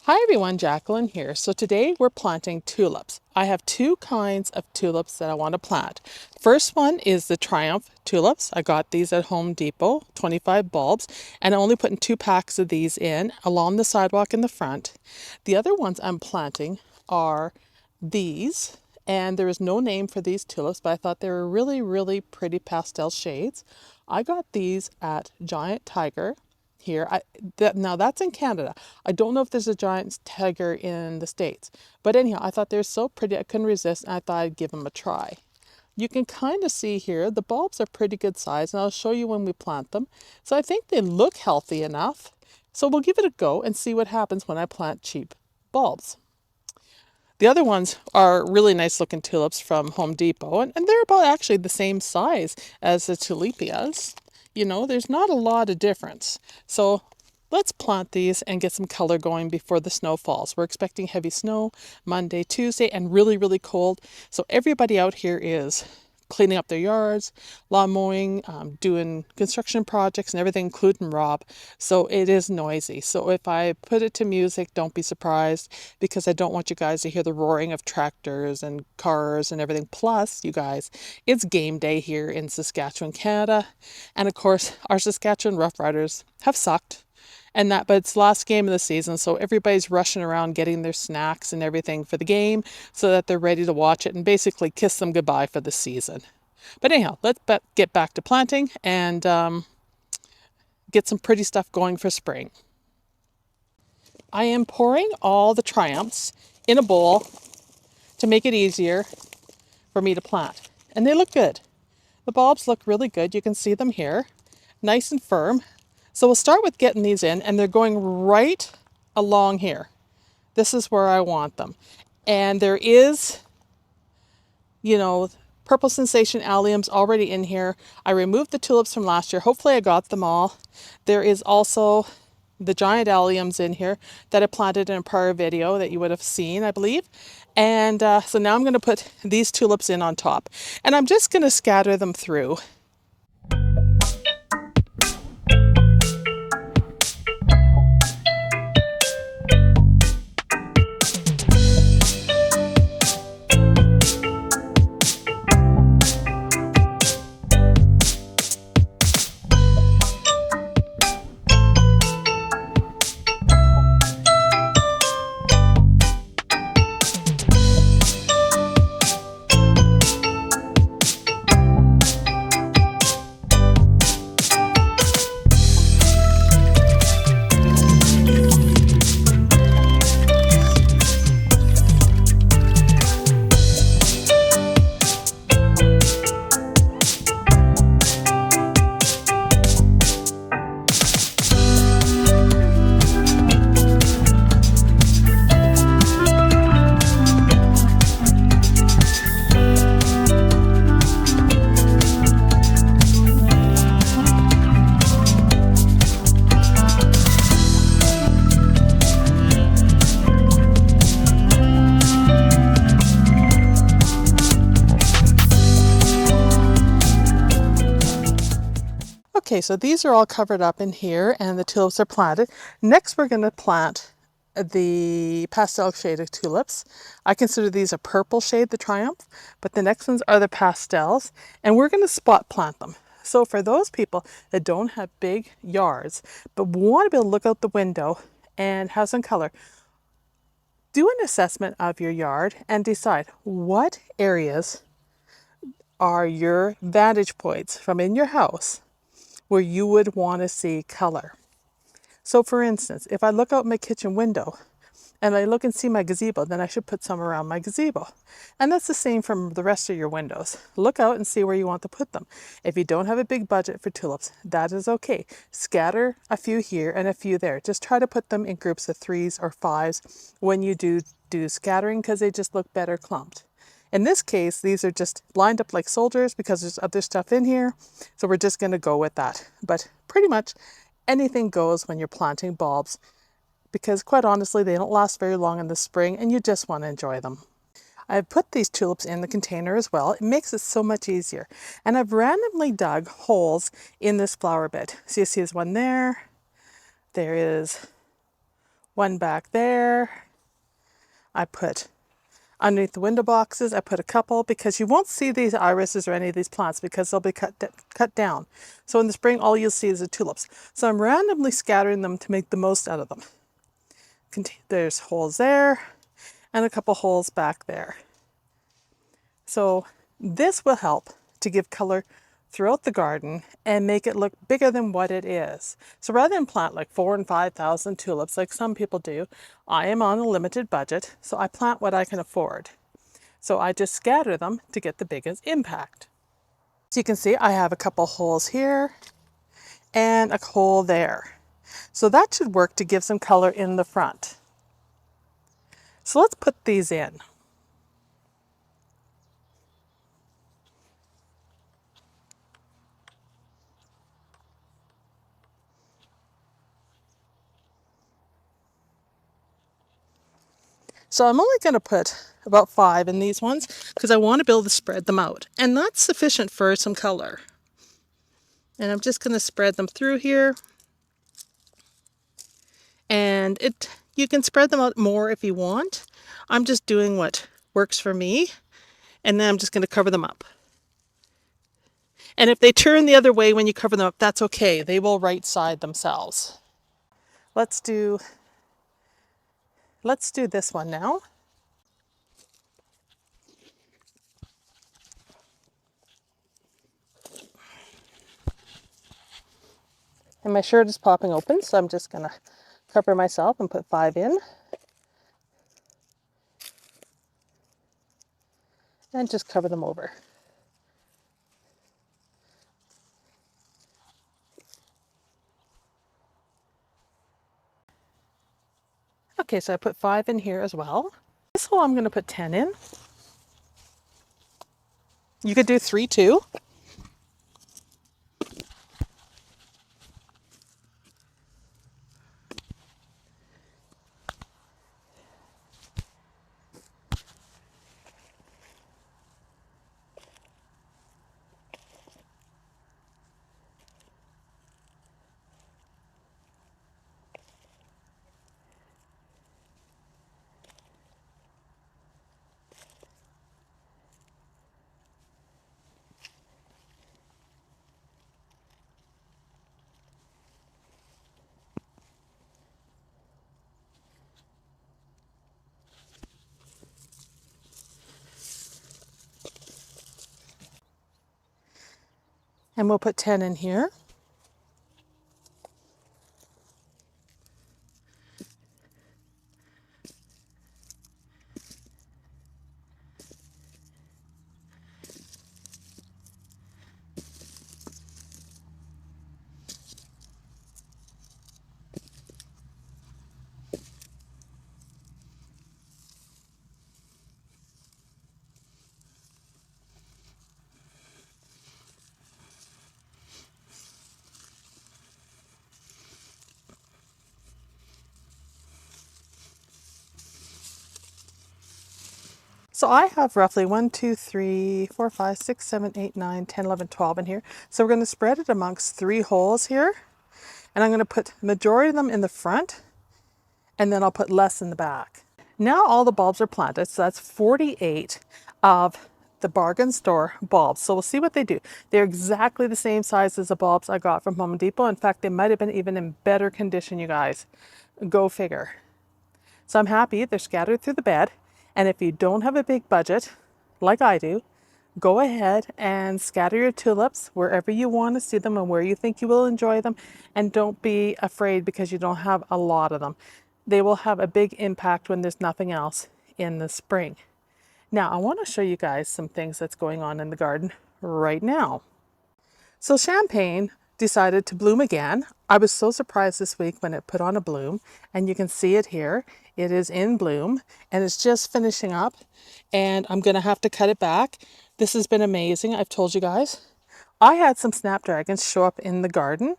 Hi everyone, Jacqueline here. So today we're planting tulips. I have two kinds of tulips that I want to plant. First one is the Triumph tulips. I got these at Home Depot, 25 bulbs, and I'm only putting 2 packs of these in along the sidewalk in the front. The other ones I'm planting are these, and there is no name for these tulips, but I thought they were really, really pretty pastel shades. I got these at Giant Tiger here. Now that's in Canada. I don't know if there's a giant tiger in the States. But anyhow, I thought they were so pretty I couldn't resist and I thought I'd give them a try. You can kind of see here, the bulbs are pretty good size and I'll show you when we plant them. So I think they look healthy enough. So we'll give it a go and see what happens when I plant cheap bulbs. The other ones are really nice looking tulips from Home Depot, and they're about actually the same size as the tulipias. You know, there's not a lot of difference. So let's plant these and get some color going before the snow falls. We're expecting heavy snow Monday, Tuesday, and really, really cold. So everybody out here is cleaning up their yards, lawn mowing, doing construction projects and everything, including Rob. So it is noisy. So if I put it to music, don't be surprised because I don't want you guys to hear the roaring of tractors and cars and everything. Plus, you guys, it's game day here in Saskatchewan, Canada. And of course, our Saskatchewan Roughriders have sucked but it's the last game of the season, so everybody's rushing around getting their snacks and everything for the game so that they're ready to watch it and basically kiss them goodbye for the season. But anyhow, let's get back to planting and get some pretty stuff going for spring. I am pouring all the Triumphs in a bowl to make it easier for me to plant, and they look good. The bulbs look really good. You can see them here, nice and firm. So we'll start with getting these in, and they're going right along here. This is where I want them. And there is, purple sensation alliums already in here. I removed the tulips from last year. Hopefully I got them all. There is also the giant alliums in here that I planted in a prior video that you would have seen, I believe. And so now I'm going to put these tulips in on top. And I'm just going to scatter them through. Okay, so these are all covered up in here and the tulips are planted. Next, we're going to plant the pastel shaded tulips. I consider these a purple shade, the Triumph, but the next ones are the pastels, and we're going to spot plant them. So for those people that don't have big yards, but want to be able to look out the window and have some color, do an assessment of your yard and decide what areas are your vantage points from in your house where you would want to see color. So for instance, if I look out my kitchen window and I look and see my gazebo, then I should put some around my gazebo. And that's the same from the rest of your windows. Look out and see where you want to put them. If you don't have a big budget for tulips, that is okay. Scatter a few here and a few there. Just try to put them in groups of 3s or 5s when you do scattering because they just look better clumped. In this case, these are just lined up like soldiers because there's other stuff in here. So we're just going to go with that. But pretty much anything goes when you're planting bulbs because quite honestly, they don't last very long in the spring and you just want to enjoy them. I've put these tulips in the container as well. It makes it so much easier. And I've randomly dug holes in this flower bed. So you see there's one there. There is one back there. I put underneath the window boxes, I put a couple because you won't see these irises or any of these plants because they'll be cut down. So in the spring, all you'll see is the tulips. So I'm randomly scattering them to make the most out of them. There's holes there and a couple holes back there. So this will help to give color throughout the garden and make it look bigger than what it is. So rather than plant like 4,000 and 5,000 tulips like some people do, I am on a limited budget, so I plant what I can afford. So I just scatter them to get the biggest impact. So you can see I have a couple holes here and a hole there. So that should work to give some color in the front. So let's put these in. So I'm only going to put about 5 in these ones because I want to be able to spread them out. And that's sufficient for some color. And I'm just going to spread them through here. And you can spread them out more if you want. I'm just doing what works for me. And then I'm just going to cover them up. And if they turn the other way when you cover them up, that's okay. They will right side themselves. Let's do this one now. And my shirt is popping open, so I'm just gonna cover myself and put 5 in. And just cover them over. Okay, so I put 5 in here as well. This hole I'm gonna put 10 in. You could do 3 too. And we'll put 10 in here. So I have roughly 1, 2, 3, 4, 5, 6, 7, 8, 9, 10, 11, 12 in here. So we're going to spread it amongst 3 holes here. And I'm going to put the majority of them in the front, and then I'll put less in the back. Now all the bulbs are planted, so that's 48 of the bargain store bulbs. So we'll see what they do. They're exactly the same size as the bulbs I got from Home Depot. In fact, they might have been even in better condition, you guys. Go figure. So I'm happy they're scattered through the bed. And if you don't have a big budget, like I do, go ahead and scatter your tulips wherever you want to see them and where you think you will enjoy them. And don't be afraid because you don't have a lot of them. They will have a big impact when there's nothing else in the spring. Now, I want to show you guys some things that's going on in the garden right now. So champagne decided to bloom again. I was so surprised this week when it put on a bloom, and you can see it here. It is in bloom and it's just finishing up, and I'm going to have to cut it back. This has been amazing. I've told you guys. I had some snapdragons show up in the garden.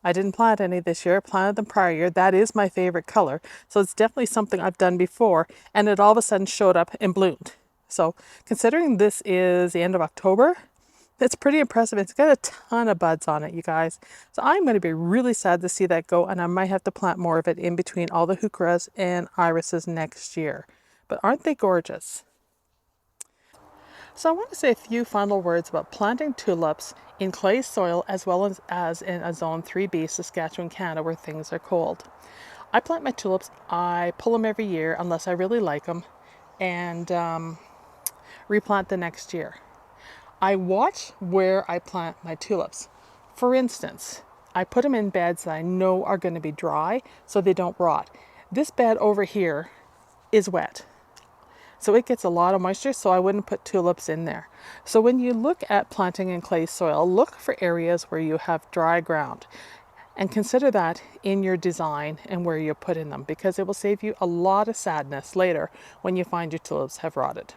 I didn't plant any this year. I planted them prior year. That is my favorite color. So it's definitely something I've done before, and it all of a sudden showed up and bloomed. So considering this is the end of October, It's pretty impressive. It's got a ton of buds on it, you guys. So I'm going to be really sad to see that go, and I might have to plant more of it in between all the heucheras and irises next year. But aren't they gorgeous? So I want to say a few final words about planting tulips in clay soil as well as in a zone 3B, Saskatchewan, Canada, where things are cold. I plant my tulips, I pull them every year unless I really like them, and replant the next year. I watch where I plant my tulips. For instance, I put them in beds that I know are going to be dry so they don't rot. This bed over here is wet, so it gets a lot of moisture, so I wouldn't put tulips in there. So when you look at planting in clay soil, look for areas where you have dry ground and consider that in your design and where you put in them, because it will save you a lot of sadness later when you find your tulips have rotted.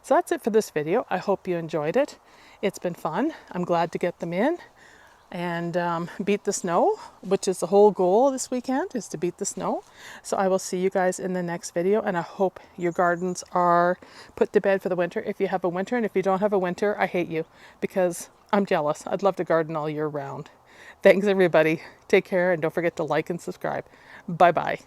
So that's it for this video. I hope you enjoyed it. It's been fun. I'm glad to get them in and beat the snow, which is the whole goal this weekend, is to beat the snow. So I will see you guys in the next video, and I hope your gardens are put to bed for the winter if you have a winter, and if you don't have a winter, I hate you because I'm jealous. I'd love to garden all year round. Thanks everybody. Take care, and don't forget to like and subscribe. Bye bye.